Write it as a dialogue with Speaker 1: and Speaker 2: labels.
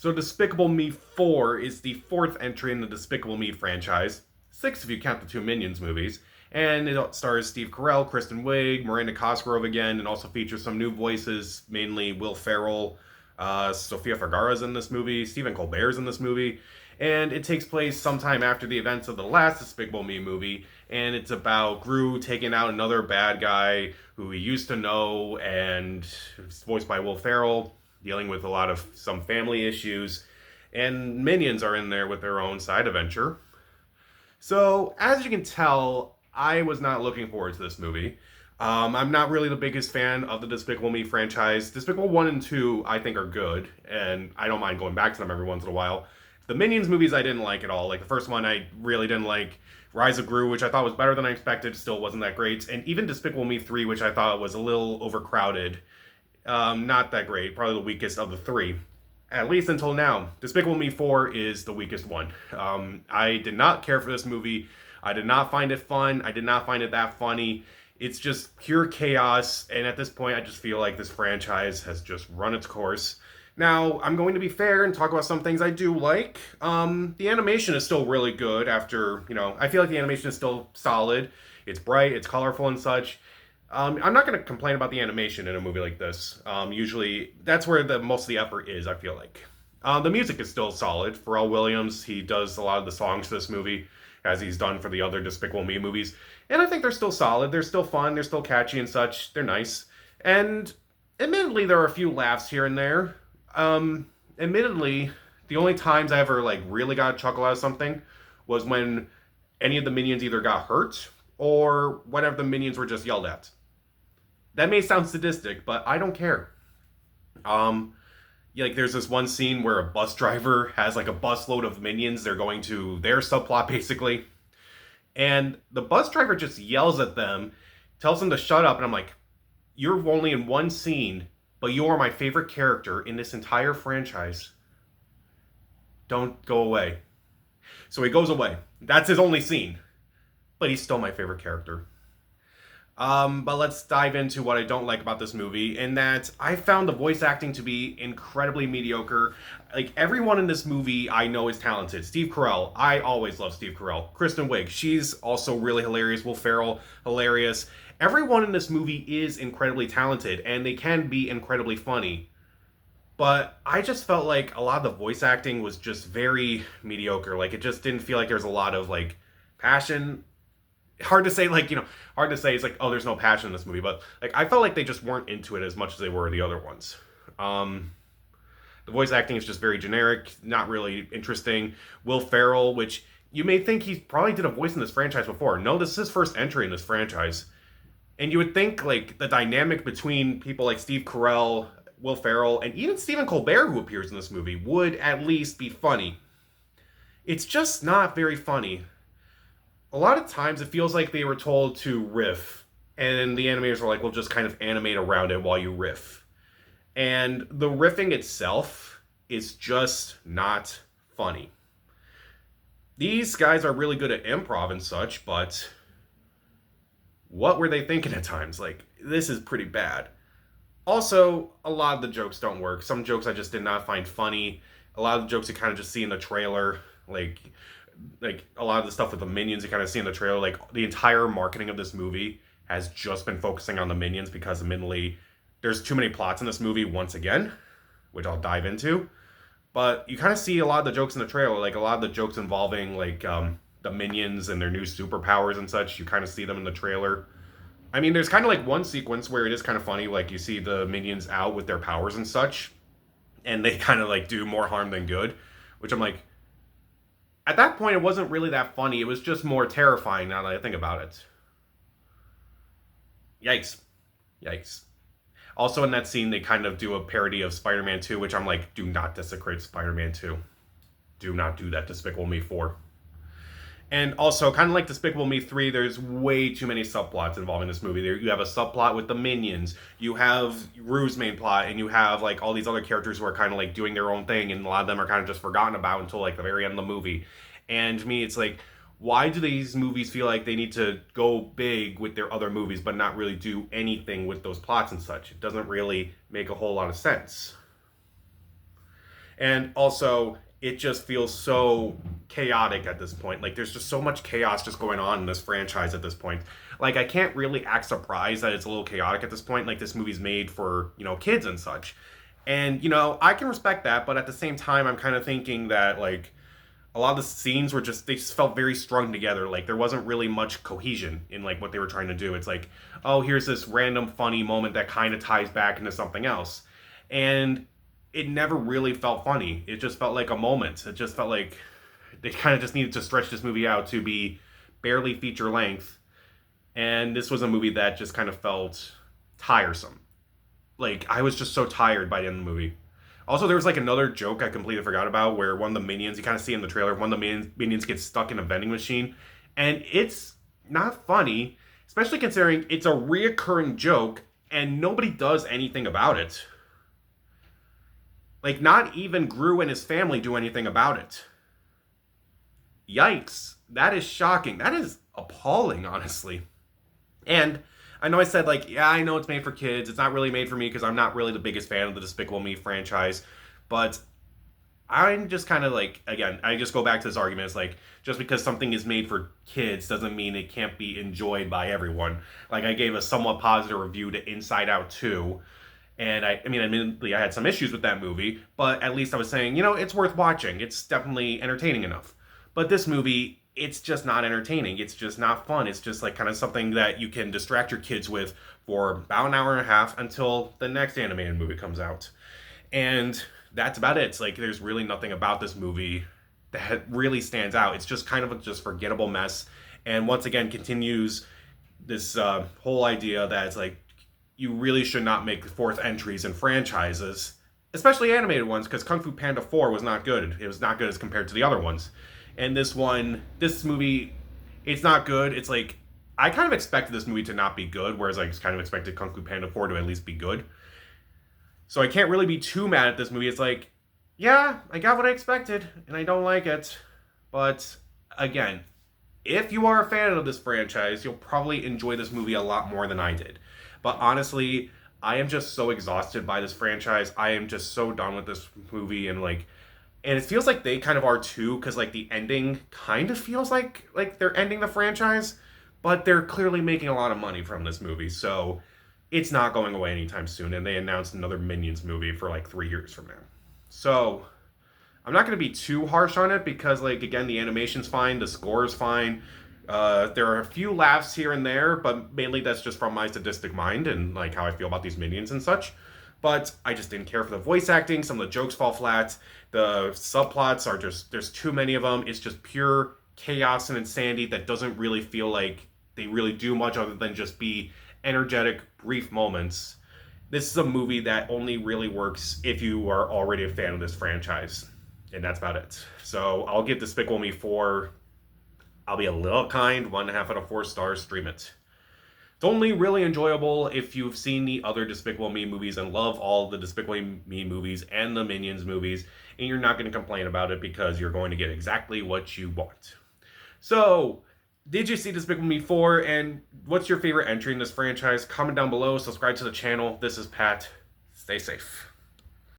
Speaker 1: So Despicable Me 4 is the fourth entry in the Despicable Me franchise, six if you count the two Minions movies, and it stars Steve Carell, Kristen Wiig, Miranda Cosgrove again, and also features some new voices, mainly Will Ferrell, Sofia Vergara's in this movie, Stephen Colbert's in this movie, and it takes place sometime after the events of the last Despicable Me movie, and it's about Gru taking out another bad guy who he used to know, and it's voiced by Will Ferrell, dealing with a lot of some family issues, and minions are in there with their own side adventure. So, as you can tell, I was not looking forward to this movie. I'm not really the biggest fan of the Despicable Me franchise. Despicable 1 and 2, I think, are good, and I don't mind going back to them every once in a while. The Minions movies, I didn't like at all. Like, the first one, I really didn't like. Rise of Gru, which I thought was better than I expected, still wasn't that great. And even Despicable Me 3, which I thought was a little overcrowded, not that great. Probably the weakest of the three. At least until now. Despicable Me 4 is the weakest one. I did not care for this movie. I did not find it fun. I did not find it that funny. It's just pure chaos. And at this point, I just feel like this franchise has just run its course. Now, I'm going to be fair and talk about some things I do like. The animation is still really good after, I feel like the animation is still solid. It's bright, it's colorful and such. I'm not going to complain about the animation in a movie like this. Usually, that's where the most of the effort is, I feel like. The music is still solid. Pharrell Williams, he does a lot of the songs for this movie, as he's done for the other Despicable Me movies. And I think they're still solid. They're still fun. They're still catchy and such. They're nice. And admittedly, there are a few laughs here and there. Admittedly, the only times I ever really got a chuckle out of something was when any of the minions either got hurt or whenever the minions were just yelled at. That may sound sadistic, but I don't care. There's this one scene where a bus driver has a busload of minions. They're going to their subplot basically, and the bus driver just yells at them, tells them to shut up, and I'm like, you're only in one scene, but you are my favorite character in this entire franchise. Don't go away. So he goes away. That's his only scene, but he's still my favorite character. But let's dive into what I don't like about this movie, in that I found the voice acting to be incredibly mediocre. Like, everyone in this movie I know is talented. Steve Carell, I always love Steve Carell. Kristen Wiig, she's also really hilarious. Will Ferrell, hilarious. Everyone in this movie is incredibly talented, and they can be incredibly funny. But I just felt like a lot of the voice acting was just very mediocre. Like, it just didn't feel like there was a lot of, passion. Hard to say, hard to say. It's like, oh, there's no passion in this movie, but I felt like they just weren't into it as much as they were the other ones. The voice acting is just very generic, not really interesting. Will Ferrell, which you may think he probably did a voice in this franchise before. No, this is his first entry in this franchise, and you would think the dynamic between people like Steve Carell, Will Ferrell, and even Stephen Colbert, who appears in this movie, would at least be funny. It's just not very funny. A lot of times it feels like they were told to riff, and the animators were like, well, just kind of animate around it while you riff. And the riffing itself is just not funny. These guys are really good at improv and such, but what were they thinking at times? This is pretty bad. Also, a lot of the jokes don't work. Some jokes I just did not find funny. A lot of the jokes you kind of just see in the trailer, like a lot of the stuff with the minions you kind of see in the trailer. The entire marketing of this movie has just been focusing on the minions because admittedly there's too many plots in this movie once again, which I'll dive into. But you kind of see a lot of the jokes in the trailer, a lot of the jokes involving the minions and their new superpowers and such. You kind of see them in the trailer. I mean, there's kind of one sequence where it is kind of funny, you see the minions out with their powers and such, and they kind of do more harm than good, which I'm like, at that point, it wasn't really that funny. It was just more terrifying now that I think about it. Yikes. Yikes. Also, in that scene, they kind of do a parody of Spider-Man 2, which I'm like, do not desecrate Spider-Man 2. Do not do that, Despicable Me 4. And also, kind of like Despicable Me 3, there's way too many subplots involving this movie. You have a subplot with the minions, you have Rue's main plot, and you have all these other characters who are kind of doing their own thing, and a lot of them are kind of just forgotten about until the very end of the movie. And to me, it's why do these movies feel like they need to go big with their other movies but not really do anything with those plots and such? It doesn't really make a whole lot of sense. And also, it just feels so chaotic at this point. Like, there's just so much chaos just going on in this franchise at this point. Like, I can't really act surprised that it's a little chaotic at this point. Like, this movie's made for, kids and such. And, I can respect that, but at the same time, I'm kind of thinking that, like, a lot of the scenes were just, they just felt very strung together. Like, there wasn't really much cohesion in, like, what they were trying to do. It's like, oh, here's this random funny moment that kind of ties back into something else. And it never really felt funny. It just felt like a moment. It just felt like they kind of just needed to stretch this movie out to be barely feature length. And this was a movie that just kind of felt tiresome. Like, I was just so tired by the end of the movie. Also, there was like another joke I completely forgot about where one of the minions, you kind of see in the trailer, one of the minions gets stuck in a vending machine. And it's not funny, especially considering it's a reoccurring joke and nobody does anything about it. Like, not even Gru and his family do anything about it. Yikes. That is shocking. That is appalling, honestly. And I know I said, like, yeah, I know it's made for kids. It's not really made for me because I'm not really the biggest fan of the Despicable Me franchise. But I'm just kind of like, again, I just go back to this argument. It's like, just because something is made for kids doesn't mean it can't be enjoyed by everyone. Like, I gave a somewhat positive review to Inside Out 2. And I mean, admittedly, I had some issues with that movie, but at least I was saying, it's worth watching. It's definitely entertaining enough. But this movie, it's just not entertaining. It's just not fun. It's just like kind of something that you can distract your kids with for about an hour and a half until the next animated movie comes out. And that's about it. It's like there's really nothing about this movie that really stands out. It's just kind of a just forgettable mess. And once again, continues this whole idea that it's like, you really should not make fourth entries in franchises, especially animated ones, because Kung Fu Panda 4 was not good. It was not good as compared to the other ones. And this movie, it's not good. It's like, I kind of expected this movie to not be good, whereas I kind of expected Kung Fu Panda 4 to at least be good. So I can't really be too mad at this movie. It's like, yeah, I got what I expected, and I don't like it. But, again, if you are a fan of this franchise, you'll probably enjoy this movie a lot more than I did. But honestly, I am just so exhausted by this franchise. I am just so done with this movie, and it feels like they kind of are too, because like the ending kind of feels like they're ending the franchise, but they're clearly making a lot of money from this movie, so it's not going away anytime soon. And they announced another Minions movie for like 3 years from now. So I'm not going to be too harsh on it because, like, again, the animation's fine, the score is fine. There are a few laughs here and there, but mainly that's just from my sadistic mind and like how I feel about these minions and such. But I just didn't care for the voice acting. Some of the jokes fall flat. The subplots are just, there's too many of them. It's just pure chaos and insanity that doesn't really feel like they really do much other than just be energetic, brief moments. This is a movie that only really works if you are already a fan of this franchise. And that's about it. So I'll give Despicable Me 4... I'll be a little kind, 1.5 out of 4 stars, stream it. It's only really enjoyable if you've seen the other Despicable Me movies and love all the Despicable Me movies and the Minions movies, and you're not going to complain about it because you're going to get exactly what you want. So, did you see Despicable Me 4, and what's your favorite entry in this franchise? Comment down below, subscribe to the channel. This is Pat. Stay safe.